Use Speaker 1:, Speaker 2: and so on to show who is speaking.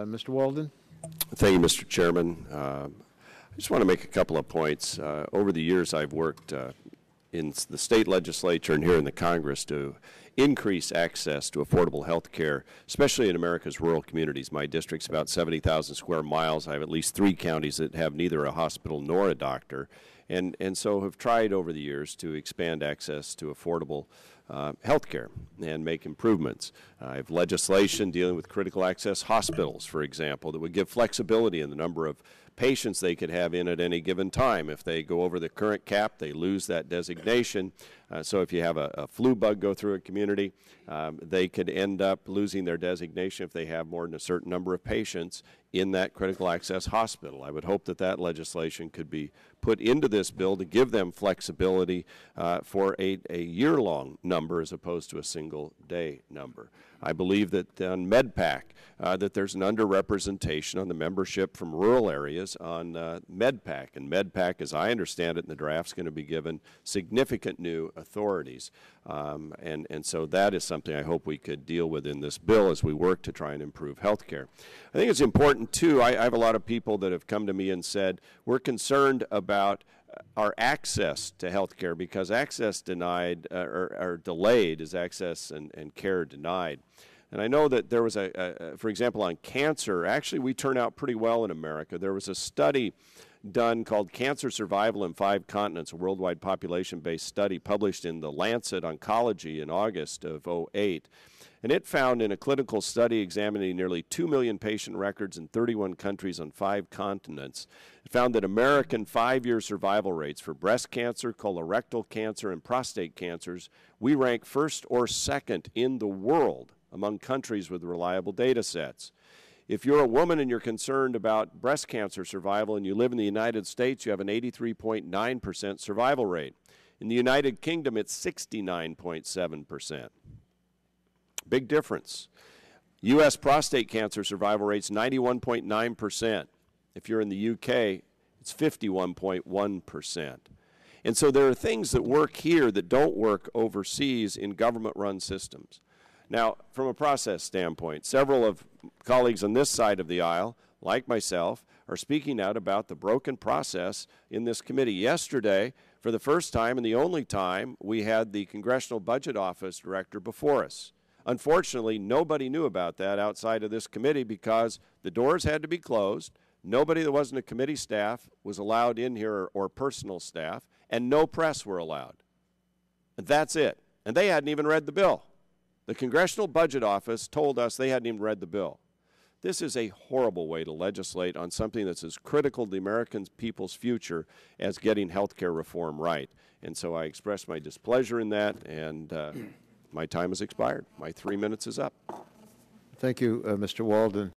Speaker 1: Mr. Walden.
Speaker 2: Thank you, Mr. Chairman. I just want to make a couple of points. Over the years, I've worked in the state legislature and here in the Congress to increase access to affordable health care, especially in America's rural communities. My district's about 70,000 square miles. I have at least 3 counties that have neither a hospital nor a doctor, and so have tried over the years to expand access to affordable health care and make improvements. I have legislation dealing with critical access hospitals, for example, that would give flexibility in the number of patients they could have in at any given time. If they go over the current cap, they lose that designation. So if you have a flu bug go through a community, they could end up losing their designation if they have more than a certain number of patients in that critical access hospital. I would hope that that legislation could be put into this bill to give them flexibility for a year-long number as opposed to a single-day number. I believe that on MedPAC, that there's an underrepresentation on the membership from rural areas on MedPAC. And MedPAC, as I understand it in the draft, is going to be given significant new authorities. And so that is something I hope we could deal with in this bill as we work to try and improve health care. I think it's important, too. I have a lot of people that have come to me and said, we're concerned about our access to health care because access denied or delayed is access and care denied. And I know that there was for example, on cancer, actually we turn out pretty well in America. There was a study done called Cancer Survival in 5 Continents, a worldwide population-based study published in the Lancet Oncology in August of 2008. And it found in a clinical study examining nearly 2 million patient records in 31 countries on 5 continents, it found that American 5-year survival rates for breast cancer, colorectal cancer, and prostate cancers, we rank first or second in the world among countries with reliable data sets. If you're a woman and you're concerned about breast cancer survival and you live in the United States, you have an 83.9% survival rate. In the United Kingdom, it's 69.7%. Big difference. U.S. prostate cancer survival rate's 91.9%. If you're in the UK, it's 51.1%. And so there are things that work here that don't work overseas in government-run systems. Now, from a process standpoint, several of colleagues on this side of the aisle, like myself, are speaking out about the broken process in this committee. Yesterday, for the first time and the only time, we had the Congressional Budget Office Director before us. Unfortunately, nobody knew about that outside of this committee because the doors had to be closed. Nobody that wasn't a committee staff was allowed in here or personal staff, and no press were allowed. And that's it. And they hadn't even read the bill. The Congressional Budget Office told us they hadn't even read the bill. This is a horrible way to legislate on something that's as critical to the American people's future as getting health care reform right. And so I express my displeasure in that, and my time has expired. My 3 minutes is up.
Speaker 1: Thank you, Mr. Walden.